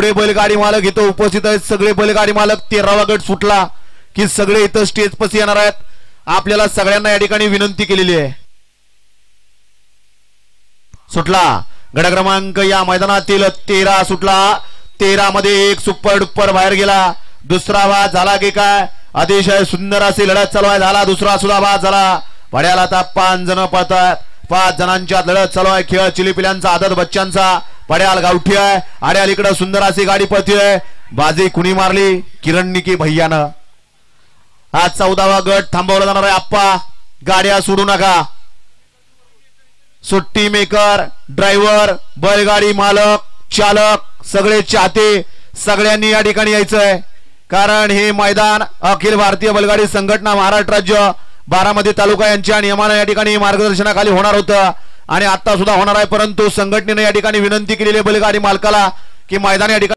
जेवढे बैलगाडी मालक इथं उपस्थित आहेत सगळे बैलगाडी मालक 13वा गट सुटला की सगळे इथं स्टेज पाशी येणार आहेत. आपल्याला सगळ्यांना या ठिकाणी विनंती केलेली आहे. सुटला गट क्रमांक या मैदानातील 13 सुटला. 13 मध्ये एक सुपर डुपर बाहेर गेला. दुसरा बाद झाला की काय? अतिशय सुंदर अशी लढत चालू आहे. झाला दुसरा सुद्धा बाद झाला. पड्याला आता 5 जण पळतात. 5 जणांच्या लढत चालू आहे. खेळ चिलीपिल्यांचा आदत बच्चांचा. पड्याल गावठी आहे. आड्याल इकडे सुंदर अशी गाडी पळतीये. बाजी कुणी मारली? किरण निकी भैयानं. आज 14वा गट थांबवला जाणार आहे. आप्पा गाड्या सोडू नका. सुट्टी मेकर, ड्रायव्हर, बैलगाडी मालक, चालक, सगळे चाहते सगळ्यांनी या ठिकाणी यायचंय. कारण हे मैदान अखिल भारतीय बैलगाडी संघटना महाराष्ट्र राज्य बारामती तालुका यांच्या नियमाने या ठिकाणी मार्गदर्शनाखाली होणार होतं आणि आता सुद्धा होणार आहे. परंतु संघटनेने या ठिकाणी विनंती केलेली बैलगाडी मालकाला की मैदान या ठिकाणी